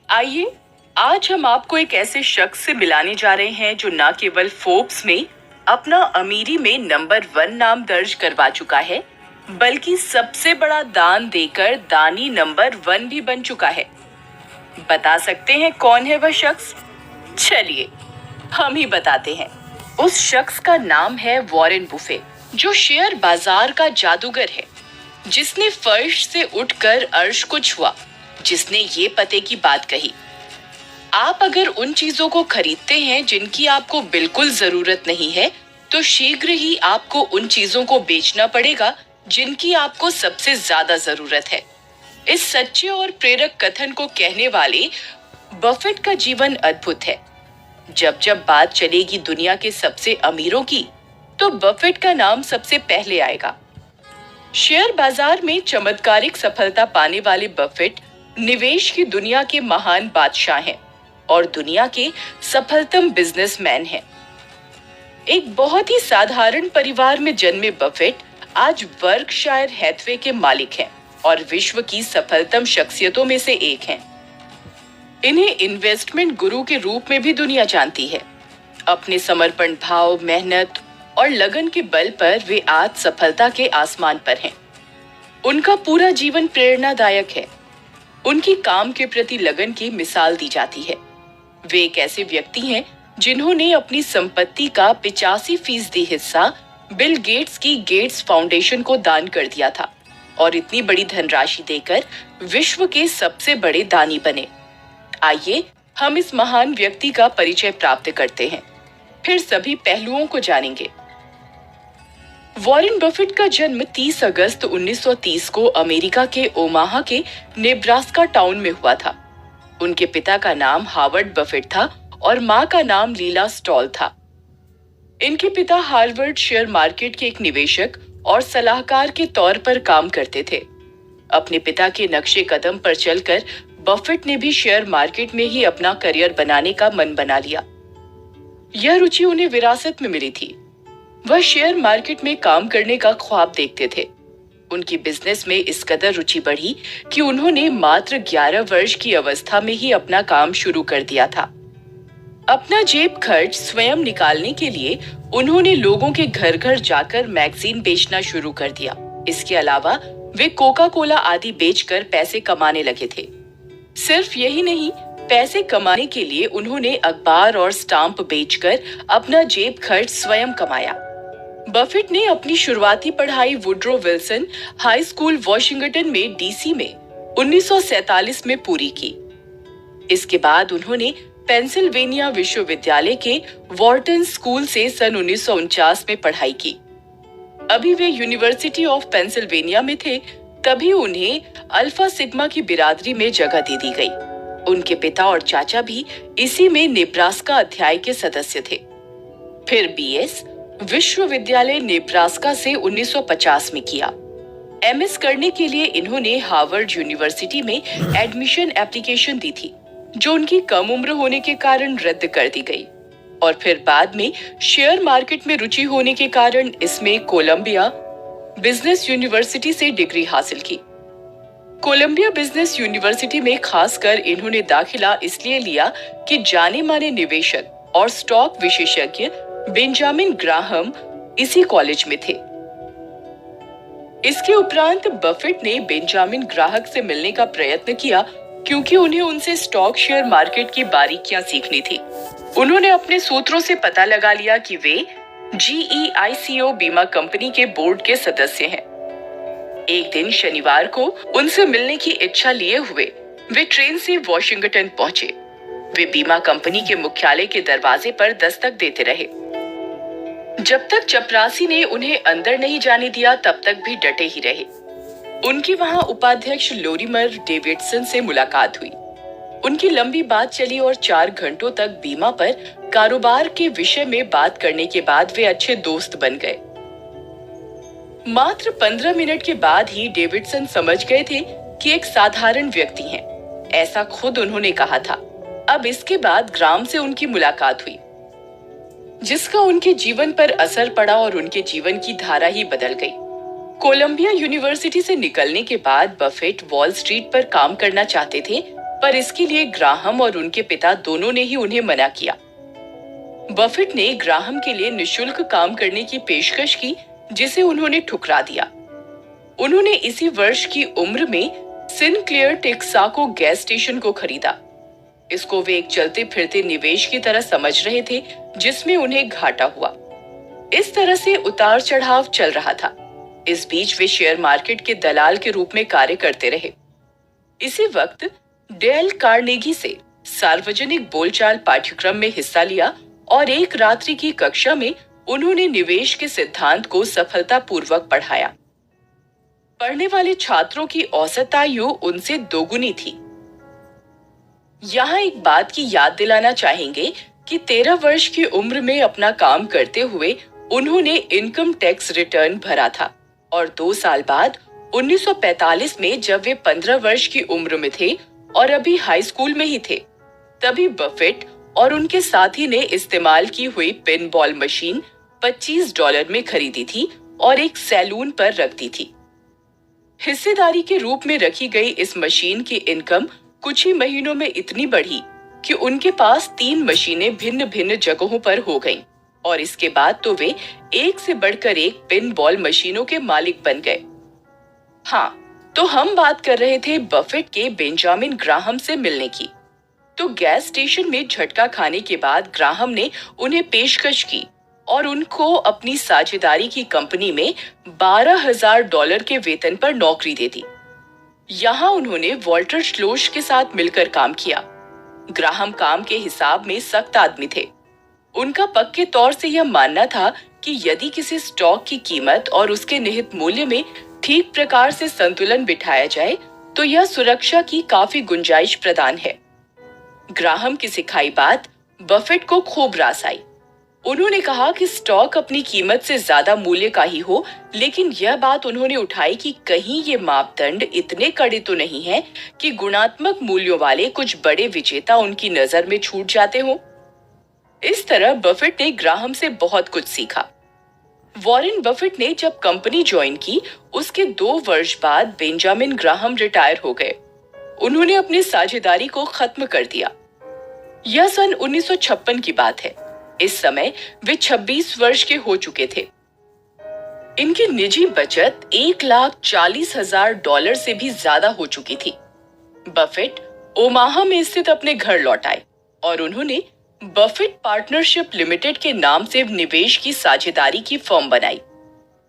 आइए, आज हम आपको एक ऐसे शख्स से मिलाने जा रहे हैं जो न केवल फोर्ब्स में अपना अमीरी में नंबर 1 नाम दर्ज करवा चुका है, बल्कि सबसे बड़ा दान देकर दानी नंबर 1 भी बन चुका है। बता सकते हैं कौन है वह शख्स? चलिए, हम ही बताते हैं। उस शख्स का नाम है वॉरेन बुफे, जो शेयर बाजार का जादूगर है, जिसने फर्श से उठकर अर्श को छुआ, जिसने ये पते की बात कही, आप अगर उन चीजों को खरीदते हैं जिनकी आपको बिल्कुल जरूरत नहीं है, तो शीघ्र ही आपको उन चीजों को बेचना पड़ेगा जिनकी आपको सबसे ज्यादा जरूरत है। इस सच्चे और प्रेरक कथन को कहने वाले बफेट का जीवन अद्भुत है। जब जब बात चलेगी दुनिया के सबसे अमीरों की, तो बफेट का नाम सबसे पहले आएगा। शेयर बाजार में चमत्कारिक सफलता पाने वाले बफेट निवेश की दुनिया के महान बादशाह हैं और दुनिया के सफलतम बिजनेसमैन हैं। एक बहुत ही साधारण परिवार में जन्मे बफेट आज बर्कशायर हैथवे के मालिक हैं और विश्व की सफलतम शख्सियतों में से एक हैं। इन्हें इन्वेस्टमेंट गुरु के रूप में भी दुनिया जानती है। अपने समर्पण भाव, मेहनत और लगन के बल पर वे आज सफलता के आसमान पर हैं। उनका पूरा जीवन प्रेरणादायक है। उनकी काम के प्रति लगन की मिसाल दी जाती है। वे एक ऐसे व्यक्ति हैं जिन्होंने अपनी संपत्ति का 85% हिस्सा बिल गेट्स की गेट्स फाउंडेशन को दान कर दिया था और इतनी बड़ी धनराशि देकर विश्व के सबसे बड़े दानी बने। आइए हम इस महान व्यक्ति का परिचय प्राप्त करते हैं, फिर सभी पहलुओं को जानेंगे। वॉरेन बफेट का जन्म 30 अगस्त 1930 को अमेरिका के ओमाहा के नेब्रास्का टाउन में हुआ था। उनके पिता का नाम हावर्ड बफेट था और मां का नाम लीला स्टॉल था। इनके पिता हार्वर्ड शेयर मार्केट के एक निवेशक और सलाहकार के तौर पर काम करते थे। अपने पिता के नक्शे कदम पर चलकर बफेट ने भी शेयर मार्केट में ही अपना करियर बनाने का मन बना लिया। यह रुचि उन्हें विरासत में मिली थी। वह शेयर मार्केट में काम करने का ख्वाब देखते थे। उनकी बिजनेस में इस कदर रुचि बढ़ी कि उन्होंने मात्र 11 वर्ष की अवस्था में ही अपना काम शुरू कर दिया था। अपना जेब खर्च स्वयं निकालने के लिए उन्होंने लोगों के घर घर जाकर मैगजीन बेचना शुरू कर दिया। इसके अलावा वे कोका कोला आदि बेचकर पैसे कमाने लगे थे। सिर्फ यही नहीं, पैसे कमाने के लिए उन्होंने अखबार और स्टाम्प बेचकर अपना जेब खर्च स्वयं कमाया। बफेट ने अपनी शुरुआती पढ़ाई Woodrow Wilson high school Washington में डीसी में 1947 में पूरी की। इसके बाद उन्होंने पेंसिल्वेनिया विश्वविद्यालय के वॉर्टन स्कूल से सन 1949 में पढ़ाई की। अभी वे यूनिवर्सिटी ऑफ पेंसिल्वेनिया में थे, तभी उन्हें अल्फा सिग्मा की बिरादरी में जगह दे दी गई। उनके पिता और चाचा भी इसी में नेब्रास्का अध्याय के सदस्य थे। फिर बीएस विश्वविद्यालय नेब्रास्का से 1950 में किया। एमएस करने के लिए इन्होंने हार्वर्ड यूनिवर्सिटी में एडमिशन एप्लीकेशन दी थी, जो उनकी कम उम्र होने के कारण रद्द कर दी गई। और फिर बाद में शेयर मार्केट में रुचि होने के कारण इसमें कोलंबिया बिजनेस यूनिवर्सिटी से डिग्री हासिल की। कोलंबिया बिजनेस यूनिवर्सिटी में खासकर इन्होंने दाखिला इसलिए लिया कि जाने माने निवेशक और स्टॉक विशेषज्ञ बेंजामिन ग्राहम इसी कॉलेज में थे। इसके उपरांत बफेट ने बेंजामिन ग्राहक से मिलने का प्रयत्न किया, क्योंकि उन्हें उनसे स्टॉक शेयर मार्केट की बारीकियां सीखनी थी। उन्होंने अपने सूत्रों से पता लगा लिया कि वे GEICO बीमा कंपनी के बोर्ड के सदस्य हैं। एक दिन शनिवार को उनसे मिलने की इच्छा लिए हुए वे ट्रेन से वॉशिंगटन पहुंचे। वे बीमा कंपनी के मुख्यालय के दरवाजे पर दस्तक देते रहे। जब तक चपरासी ने उन्हें अंदर नहीं जाने दिया, तब तक भी डटे ही रहे। उनकी वहां उपाध्यक्ष लोरिमर डेविडसन से मुलाकात हुई। उनकी लंबी बात चली और 4 घंटों तक बीमा पर कारोबार के विषय में बात करने के बाद वे अच्छे दोस्त बन गए। मात्र 15 मिनट के बाद ही डेविडसन समझ गए थे कि एक साधारण व्यक्ति हैं। ऐसा खुद उन्होंने कहा था। अब इसके बाद ग्राम से उनकी मुलाकात हुई, जिसका उनके जीवन पर असर पड़ा और उनके जीवन की धारा ही बदल गई। कोलंबिया यूनिवर्सिटी से निकलने के बाद बफेट वॉल स्ट्रीट पर काम करना चाहते थे, पर इसके लिए ग्राहम और उनके पिता दोनों ने ही उन्हें मना किया। बफेट ने ग्राहम के लिए निशुल्क काम करने की पेशकश की, जिसे उन्होंने ठुकरा दिया। उन्होंने इसी वर्ष की उम्र में सिनक्लेयर टेक्साको गैस स्टेशन को खरीदा। इसको वे एक चलते फिरते निवेश की तरह समझ रहे थे, जिसमें उन्हें घाटा हुआ। इस तरह से उतार चढ़ाव चल रहा था। इस बीच वे शेयर मार्केट के दलाल के रूप में कार्य करते रहे। इसी वक्त डेल कार्नेगी से सार्वजनिक बोलचाल पाठ्यक्रम में हिस्सा लिया और एक रात्रि की कक्षा में उन्होंने निवेश के सिद्धांत को सफलतापूर्वक पढ़ाया। पढ़ने वाले छात्रों की औसत आयु उनसे दोगुनी थी। यहाँ एक बात की याद दिलाना चाहेंगे कि 13 वर्ष की उम्र में अपना काम करते हुए उन्होंने इनकम टैक्स रिटर्न भरा था और 2 साल बाद 1945 में जब वे 15 वर्ष की उम्र में थे और अभी हाई स्कूल में ही थे, तभी बफेट और उनके साथी ने इस्तेमाल की हुई पिन बॉल मशीन $25 में खरीदी थी और एक सैलून पर रख दी थी। हिस्सेदारी के रूप में रखी गई इस मशीन की इनकम कुछ ही महीनों में इतनी बढ़ी कि उनके पास 3 मशीनें भिन्न भिन्न जगहों पर हो गईं और इसके बाद तो वे एक से बढ़कर एक पिन बॉल मशीनों के मालिक बन गए। हाँ, तो हम बात कर रहे थे बफेट के बेंजामिन ग्राहम से मिलने की। तो गैस स्टेशन में झटका खाने के बाद ग्राहम ने उन्हें पेशकश की और उनको अपनी साझेदारी की कंपनी में $12,000 के वेतन पर नौकरी दे दी। यहाँ उन्होंने वॉल्टर श्लोश के साथ मिलकर काम किया। ग्राहम काम के हिसाब में सख्त आदमी थे। उनका पक्के तौर से यह मानना था कि यदि किसी स्टॉक की कीमत और उसके निहित मूल्य में ठीक प्रकार से संतुलन बिठाया जाए तो यह सुरक्षा की काफी गुंजाइश प्रदान है। ग्राहम की सिखाई बात बफेट को खूब रास आई। उन्होंने कहा कि स्टॉक अपनी कीमत से ज्यादा मूल्य का ही हो, लेकिन यह बात उन्होंने उठाई कि कहीं ये मापदंड इतने कड़े तो नहीं हैं कि गुणात्मक मूल्यों वाले कुछ बड़े विजेता उनकी नजर में छूट जाते हों। इस तरह बफेट ने ग्राहम से बहुत कुछ सीखा। वॉरेन बफेट ने जब कंपनी ज्वाइन की, उसके 2 वर्ष बाद बेंजामिन ग्राहम रिटायर हो गए। उन्होंने अपनी साझेदारी को खत्म कर दिया। यह सन 1956 की बात है। इस समय वे 26 वर्ष के हो चुके थे। इनकी निजी बचत $1,40,000 से भी ज्यादा हो चुकी थी। बफेट ओमाहा में स्थित अपने घर लौट आए और उन्होंने बफेट पार्टनरशिप लिमिटेड के नाम से निवेश की साझेदारी की फर्म बनाई।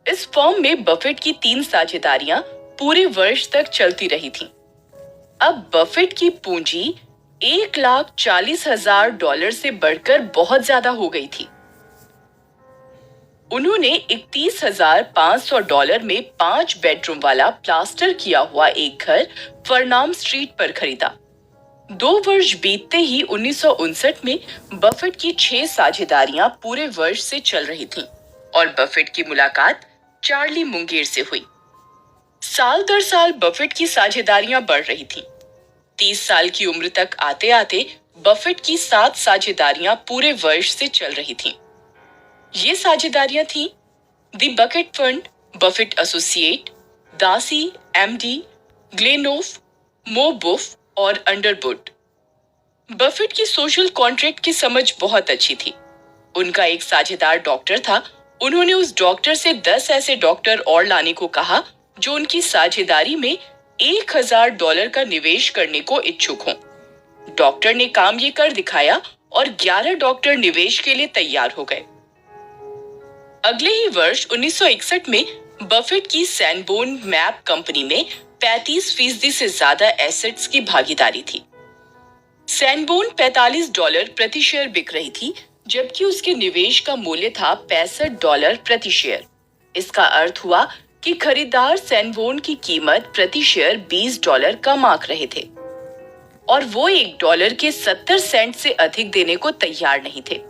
इस फर्म में बफेट की 3 साझेदारियां पूरे वर्ष तक चलती रही थीं। अब बफेट की पूंजी $1,40,000 से बढ़कर बहुत ज्यादा हो गई थी। उन्होंने $31,500 में 5 बेडरूम वाला प्लास्टर किया हुआ एक घर फरनाम स्ट्रीट पर खरीदा। 2 वर्ष बीतते ही 1959 में बफेट की 6 साझेदारियां पूरे वर्ष से चल रही थीं और बफेट की मुलाकात चार्ली मुंगेर से हुई। साल दर साल बफेट की साझेदारियां बढ़ रही थीं। 30 साल की उम्र तक आते आते बफेट की 7 साझेदारियां पूरे वर्ष से चल रही थीं। ये साझेदारियां थीं the bucket fund, Buffett associate, दासी, एमडी, ग्लेनोफ, मोबुफ और अंडरवुड। बफेट की सोशल कॉन्ट्रैक्ट की समझ बहुत अच्छी थी। उनका एक साझेदार डॉक्टर था। उन्होंने उस डॉक्टर से 10 ऐसे डॉक्टर और लाने को कहा जो उनकी साझेदारी में $1,000 का निवेश करने को इच्छुक हों। डॉक्टर ने काम ये कर दिखाया और 11 डॉक्टर निवेश के लिए तैयार हो गए। अगले ही वर्ष 1961 में बफेट की सैनबोर्न मैप कंपनी में 35% से ज्यादा एसेट्स की भागीदारी थी। सैनबोर्न $45 प्रति शेयर बिक रही थी, जबकि उसके निवेश का मूल्य था $65 प्रति शेयर। इसका अर्थ हुआ कि खरीदार सैनबोर्न की कीमत प्रति शेयर $20 कम आंक रहे थे और वो $1 के 70 सेंट से अधिक देने को तैयार नहीं थे,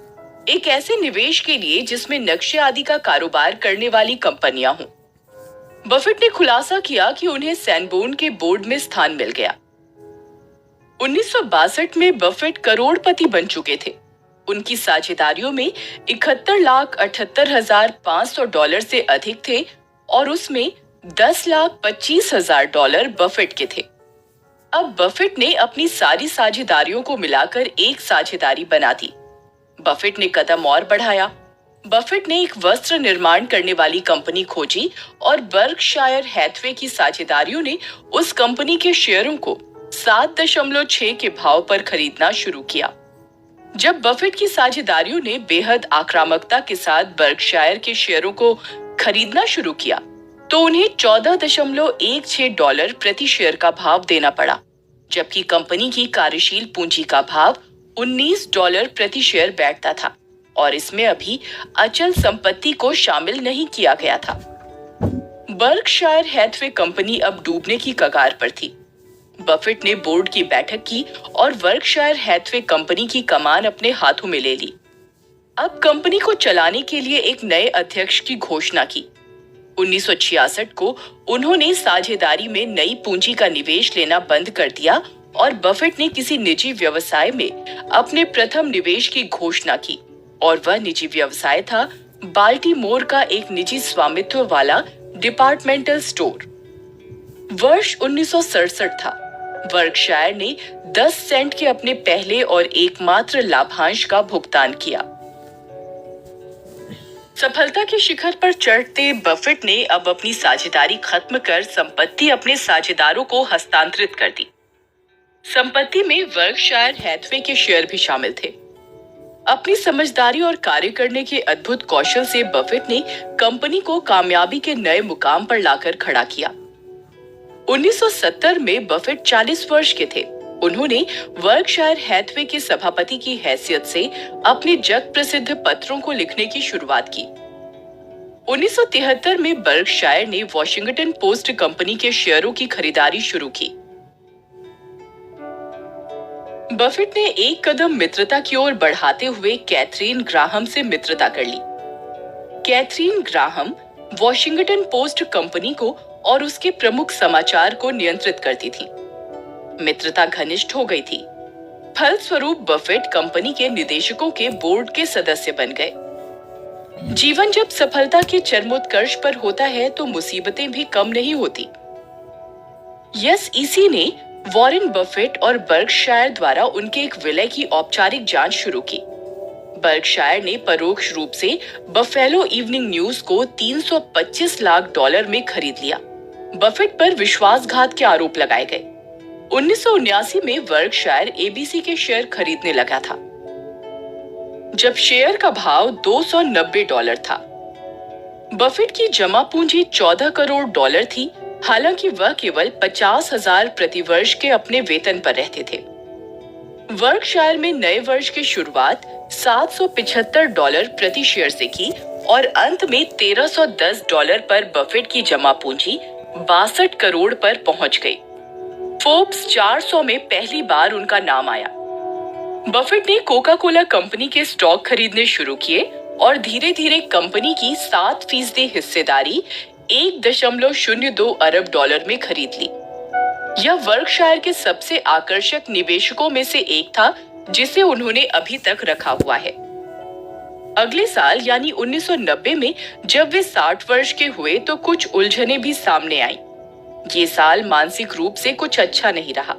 एक ऐसे निवेश के लिए जिसमें नक्शे आदि का कारोबार करने वाली कंपनियां हों। बफेट ने खुलासा किया कि उन्हें सैनबोर्न के बोर्ड में स्थान मिल गया। 1962 में बफेट करोड़पति बन चुके थे। उनकी साझेदारियों में $71,78,500 से अधिक थे और उसमें $10,25,000 बफेट के थे। अब बफेट ने अपनी सारी साझेदारियों को मिलाकर एक साझेदारी बना दी। बफेट ने कदम और बढ़ाया। बफेट ने एक वस्त्र निर्माण करने वाली कंपनी खोजी और बर्कशायर हैथवे की साझेदारियों ने उस कंपनी के शेयरों को 7.6 के भाव पर खरीदना शुरू किया। जब बफेट की साझेदारियों ने बेहद आक्रामकता के साथ बर्कशायर के शेयरों को खरीदना शुरू किया, तो उन्हें $14.16 प्रति शेयर का भाव देना पड़ा, जबकि कंपनी की कार्यशील पूंजी का भाव $19 प्रति शेयर बैठता था और इसमें अभी अचल संपत्ति को शामिल नहीं किया गया था। बर्कशायर हैथवे कंपनी अब डूबने की कगार पर थी। बफेट ने बोर्ड की बैठक की और बर्कशायर हैथवे कंपनी की कमान अपने हाथों में ले ली। अब कंपनी को चलाने के लिए एक नए अध्यक्ष की घोषणा की। 1966 को उन्होंने साझेदारी में नई पूंजी का निवेश लेना बंद कर दिया और बफेट ने किसी निजी व्यवसाय में अपने प्रथम निवेश की घोषणा की और वह निजी व्यवसाय था बाल्टीमोर का एक निजी स्वामित्व वाला डिपार्टमेंटल स्टोर। वर्ष 1967 था। बर्कशायर ने 10 सेंट के अपने पहले और एकमात्र लाभांश का भुगतान किया। सफलता के शिखर पर चढ़ते बफेट ने अब अपनी साझेदारी खत्म कर संपत्ति अपने साझेदारों को हस्तांतरित कर दी। संपत्ति में बर्कशायर हैथवे के शेयर भी शामिल थे। अपनी समझदारी और कार्य करने के अद्भुत कौशल से बफेट ने कंपनी को कामयाबी के नए मुकाम पर लाकर खड़ा किया। 1970 में बफेट 40 वर्ष के थे। उन्होंने बर्कशायर हैथवे के सभापति की हैसियत से अपने जग प्रसिद्ध पत्रों को लिखने की शुरुआत की। 1973 में बर्कशायर ने वॉशिंगटन पोस्ट कंपनी के शेयरों की खरीदारी शुरू की। बफेट ने एक कदम मित्रता की ओर बढ़ाते हुए कैथरीन ग्राहम से मित्रता कर ली। Katharine Graham Washington Post company को और उसके प्रमुख समाचार को नियंत्रित करती थी। मित्रता घनिष्ठ हो गई थी। फलस्वरूप बफेट कंपनी के निदेशकों के बोर्ड के सदस्य बन गए। जीवन जब सफलता के चरमोत्कर्ष पर होता है तो मुसीबतें भी कम नहीं होती। एसईसी ने वॉरेन बफेट और बर्कशायर द्वारा उनके एक विलय की औपचारिक जांच शुरू की। बर्कशायर ने परोक्ष रूप से बफेलो इवनिंग न्यूज को $325 लाख में खरीद लिया। बफेट पर विश्वासघात के आरोप लगाए गए। 1979 में बर्कशायर एबीसी के शेयर खरीदने लगा था, जब शेयर का भाव $290 था। बफेट की जमा पूंजी $14 करोड़ थी, हालांकि वह केवल 50,000 प्रति वर्ष के अपने वेतन पर रहते थे। बर्कशायर में नए वर्ष की शुरुआत $775 प्रति शेयर से की और अंत में $1310 पर बफेट की जमा पूंजी 62 करोड़ पर पहुंच गई। फोर्ब्स 400 में पहली बार उनका नाम आया। बफेट ने कोका कोला कंपनी के स्टॉक खरीदने शुरू किए और धीरे धीरे कंपनी की 7% हिस्सेदारी $1.02 अरब में खरीद ली। यह बर्कशायर के सबसे आकर्षक निवेशकों में से एक था, जिसे उन्होंने अभी तक रखा हुआ है। अगले साल यानी 1990 में जब वे 60 वर्ष के हुए तो कुछ उलझने भी सामने आईं। ये साल मानसिक रूप से कुछ अच्छा नहीं रहा।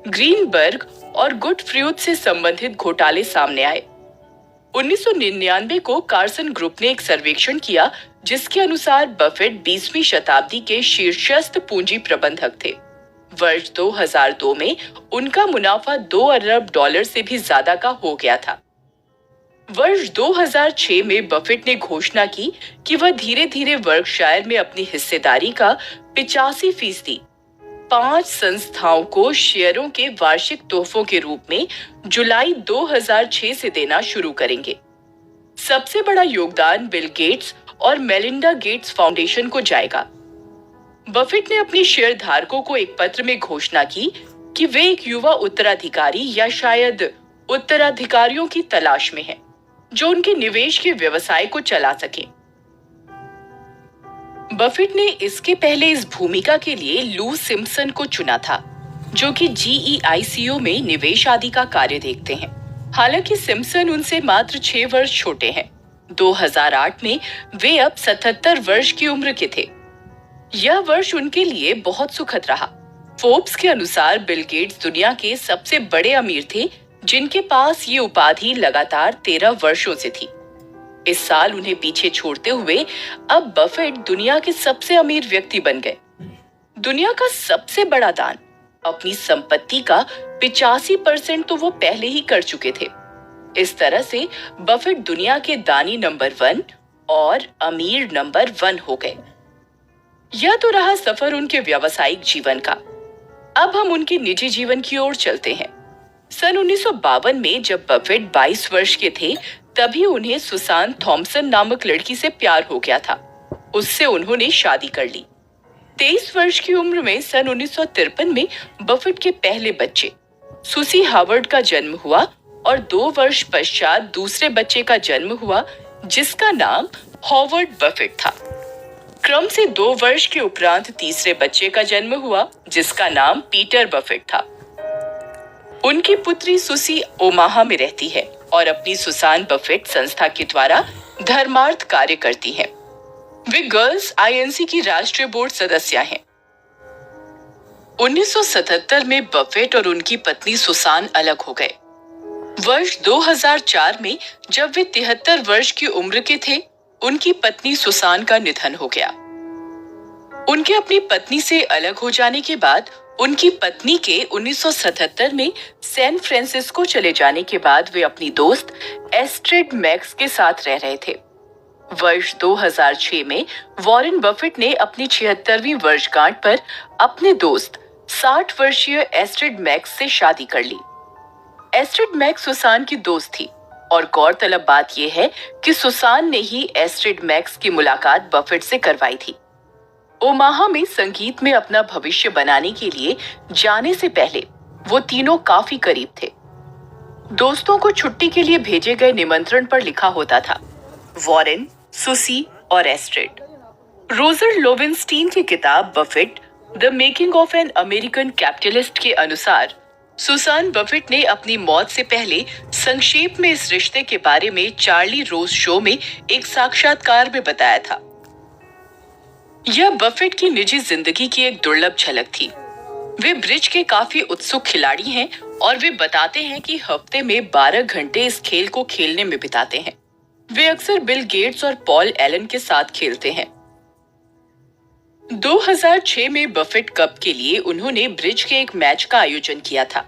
ग्रीनबर्ग और गुडफ्रूट से संबंधित घोटाले सामने आए। 1999 को कार्सन ग्रुप ने एक सर्वेक्षण किया, जिसके अनुसार बफेट 20वीं शताब्दी के शीर्षस्थ पूंजी प्रबंधक थे। वर्ष 2002 में उनका मुनाफा $2 अरब से भी ज्यादा का हो गया था। वर्ष 2006 में बफेट ने घोषणा की कि वह धीरे धीरे बर्कशायर में अपनी हिस्सेदारी का 85% 5 संस्थाओं को शेयरों के वार्षिक तोहफों के रूप में जुलाई 2006 से देना शुरू करेंगे। सबसे बड़ा योगदान बिल गेट्स और मेलिंडा गेट्स फाउंडेशन को जाएगा। बफेट ने अपने शेयर धारकों को एक पत्र में घोषणा की कि वे एक युवा उत्तराधिकारी या शायद उत्तराधिकारियों की तलाश में हैं, जो उनके निवेश के व्यवसाय को चला सके। बफेट ने इसके पहले इस भूमिका के लिए लू सिम्पसन को चुना था, जो कि GEICO में निवेश आदि का कार्य देखते हैं। हालांकि सिम्पसन उनसे मात्र 6 वर्ष छोटे हैं। 2008 में वे अब 77 वर्ष की उम्र के थे। यह वर्ष उनके लिए बहुत सुखद रहा। फोर्ब्स के अनुसार बिल गेट्स दुनिया के सबसे बड़े अमीर थे, जिनके पास ये उपाधि लगातार 13 वर्षों से थी। इस साल उन्हें पीछे छोड़ते हुए अब बफेट दुनिया के सबसे अमीर व्यक्ति बन गए। दुनिया का सबसे बड़ा दान, अपनी संपत्ति का 85% तो वो पहले ही कर चुके थे। इस तरह से बफेट दुनिया के दानी नंबर 1 और अमीर नंबर 1 हो गए। यह तो रहा सफर उनके व्यावसायिक जीवन का। अब हम उनके निजी जीवन की ओर चलते हैं। सन 1952 में जब बफेट 22 वर्ष के थे, तभी उन्हें सुसान थॉमसन नामक लड़की से प्यार हो गया था। उससे उन्होंने शादी कर ली। 23 वर्ष की उम्र में सन 1953 में बफेट के पहले बच्चे सुसी हावर्ड का जन्म हुआ और 2 वर्ष पश्चात दूसरे बच्चे का जन्म हुआ, जिसका नाम हॉवर्ड बफेट था। क्रम से 2 वर्ष के उपरांत तीसरे बच्चे का जन्म हुआ, जिसका नाम पीटर बफेट था। उनकी पुत्री सुसी ओमाहा में रहती है और अपनी सुसान बफेट संस्था के द्वारा धर्मार्थ कार्य करती हैं। वे गर्ल्स आईएनसी की राष्ट्रीय बोर्ड सदस्य हैं। 1977 में बफेट और उनकी पत्नी सुसान अलग हो गए। वर्ष 2004 में जब वे 73 वर्ष की उम्र के थे, उनकी पत्नी सुसान का निधन हो गया। उनके अपनी पत्नी से अलग हो जाने के बाद उनकी पत्नी के 1977 में सैन फ्रांसिस्को चले जाने के बाद वे अपनी दोस्त एस्ट्रिड मैक्स के साथ रह रहे थे। वर्ष 2006 में वॉरेन बफेट ने अपनी 76वीं वर्षगांठ पर अपने दोस्त 60 वर्षीय एस्ट्रिड मैक्स से शादी कर ली। एस्ट्रिड मैक्स सुसान की दोस्त थी और गौरतलब बात यह है कि सुसान ने ही एस्ट्रिड मैक्स की मुलाकात बफेट से करवाई थी। ओमाहा में संगीत में अपना भविष्य बनाने के लिए जाने से पहले वो तीनों काफी करीब थे। दोस्तों को छुट्टी के लिए भेजे गए निमंत्रण पर लिखा होता था वॉरेन, सुसी और एस्ट्रिड। रोजर लोवेनस्टीन की किताब Buffett the making of an American capitalist के अनुसार सुसान बफेट ने अपनी मौत से पहले संक्षेप में इस रिश्ते के बारे में चार्ली रोज शो में एक साक्षात्कार में बताया था। यह बफेट की निजी जिंदगी की एक दुर्लभ झलक थी। वे ब्रिज के काफी उत्सुक खिलाड़ी हैं और वे बताते हैं कि हफ्ते में 12 घंटे इस खेल को खेलने में बिताते हैं। वे अक्सर बिल गेट्स और पॉल एलन के साथ खेलते हैं। 2006 में बफेट कप के लिए उन्होंने ब्रिज के एक मैच का आयोजन किया था।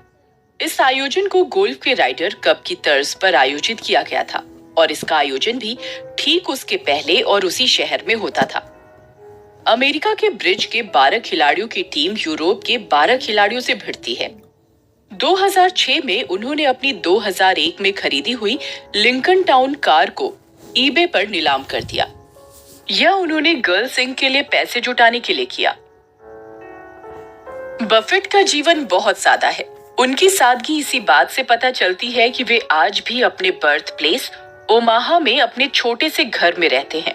इस आयोजन को गोल्फ के राइडर कप की तर्ज पर आयोजित किया गया था और इसका आयोजन भी ठीक उसके पहले और उसी शहर में होता था। अमेरिका के ब्रिज के 12 खिलाड़ियों की टीम यूरोप के 12 खिलाड़ियों से भिड़ती है। 2006 में उन्होंने अपनी 2001 में खरीदी हुई लिंकन टाउन कार को ईबे पर नीलाम कर दिया। यह उन्होंने गर्ल्स इंक के लिए पैसे जुटाने के लिए किया। बफेट का जीवन बहुत सादा है। उनकी सादगी इसी बात से पता चलती है कि वे आज भी अपने बर्थ प्लेस ओमाहा में अपने छोटे से घर में रहते हैं।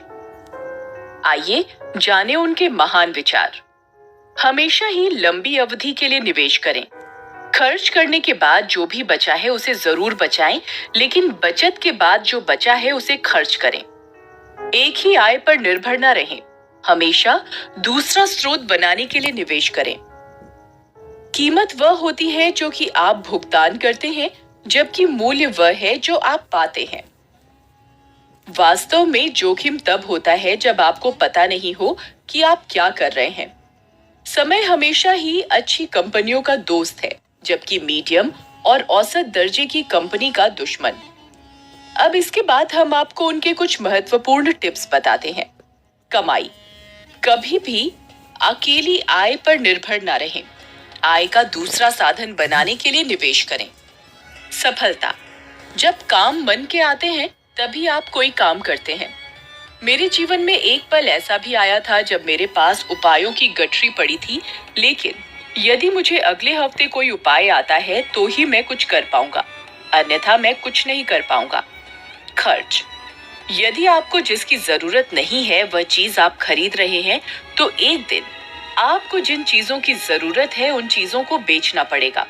आइए जाने उनके महान विचार। हमेशा ही लंबी अवधि के लिए निवेश करें। खर्च करने के बाद जो भी बचा है उसे जरूर बचाएं, लेकिन बचत के बाद जो बचा है उसे खर्च करें। एक ही आय पर निर्भर न रहें। हमेशा दूसरा स्रोत बनाने के लिए निवेश करें। कीमत वह होती है जो कि आप भुगतान करते हैं, जबकि मूल्य वह है जो आप पाते हैं। वास्तव में जोखिम तब होता है जब आपको पता नहीं हो कि आप क्या कर रहे हैं। समय हमेशा ही अच्छी कंपनियों का दोस्त है, जबकि मीडियम और औसत दर्जे की कंपनी का दुश्मन। अब इसके बाद हम आपको उनके कुछ महत्वपूर्ण टिप्स बताते हैं। कमाई। कभी भी अकेली आय पर निर्भर न रहें। आय का दूसरा साधन बनाने के लिए निवेश करें। सफलता। जब काम मन के आते हैं तभी आप कोई काम करते हैं। मेरे जीवन में एक पल ऐसा भी आया था जब मेरे पास उपायों की गठरी पड़ी थी, लेकिन यदि मुझे अगले हफ्ते कोई उपाय आता है तो ही मैं कुछ कर पाऊंगा, अन्यथा मैं कुछ नहीं कर पाऊंगा। खर्च। यदि आपको जिसकी जरूरत नहीं है वह चीज आप खरीद रहे हैं, तो एक दिन आपको जिन चीजों की जरूरत है उन चीजों को बेचना पड़ेगा।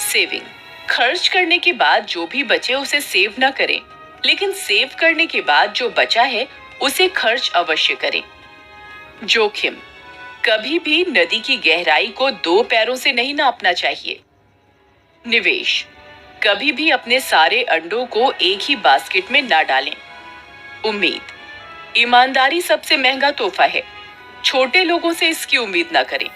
सेविंग। खर्च करने के बाद जो भी बचे उसे सेव न करें, लेकिन सेव करने के बाद जो बचा है उसे खर्च अवश्य करें। जोखिम। कभी भी नदी की गहराई को 2 पैरों से नहीं नापना चाहिए। निवेश, कभी भी अपने सारे अंडों को एक ही बास्केट में ना डालें। उम्मीद, ईमानदारी सबसे महंगा तोहफा है। छोटे लोगों से इसकी उम्मीद ना करें।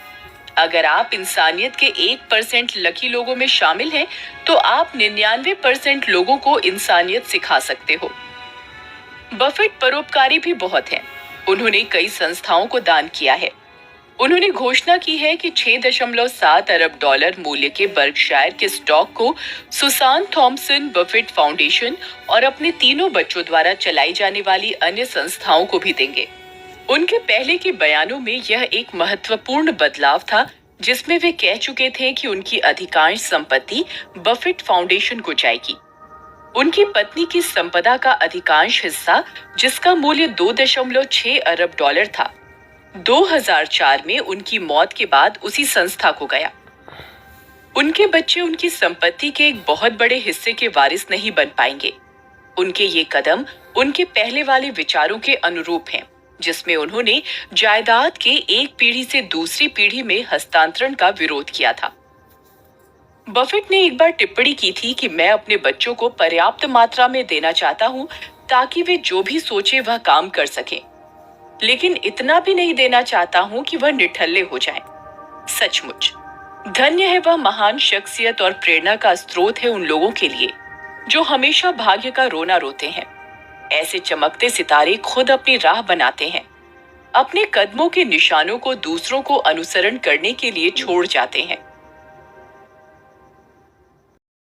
अगर आप इंसानियत के 1% लकी लोगों में शामिल हैं, तो आप 99% लोगों को इंसानियत सिखा सकते हो। बफेट परोपकारी भी बहुत हैं। उन्होंने कई संस्थाओं को दान किया है। उन्होंने घोषणा की है कि $6.7 अरब मूल्य के बर्कशायर के स्टॉक को सुसान थॉमसन बफेट फाउंडेशन और अपने 3 बच्चों द्वारा चलाई जाने वाली अन्य संस्थाओं को भी देंगे। उनके पहले के बयानों में यह एक महत्वपूर्ण बदलाव था, जिसमें वे कह चुके थे कि उनकी अधिकांश संपत्ति बफेट फाउंडेशन को जाएगी। उनकी पत्नी की संपदा का अधिकांश हिस्सा, जिसका मूल्य $2.6 अरब था, 2004 में उनकी मौत के बाद उसी संस्था को गया। उनके बच्चे उनकी संपत्ति के एक बहुत बड़े हिस्से के वारिस नहीं बन पाएंगे। उनके ये कदम उनके पहले वाले विचारों के अनुरूप हैं, जिसमें उन्होंने जायदाद के एक पीढ़ी से दूसरी पीढ़ी में हस्तांतरण का विरोध किया था। बफेट ने एक बार टिप्पणी की थी कि मैं अपने बच्चों को पर्याप्त मात्रा में देना चाहता हूं ताकि वे जो भी सोचे वह काम कर सकें, लेकिन इतना भी नहीं देना चाहता हूं कि वह निठल्ले हो जाएं। सचमुच धन्य है वह महान शख्सियत और प्रेरणा का स्रोत है उन लोगों के लिए जो हमेशा भाग्य का रोना रोते हैं। ऐसे चमकते सितारे खुद अपनी राह बनाते हैं, अपने कदमों के निशानों को दूसरों को अनुसरण करने के लिए छोड़ जाते हैं।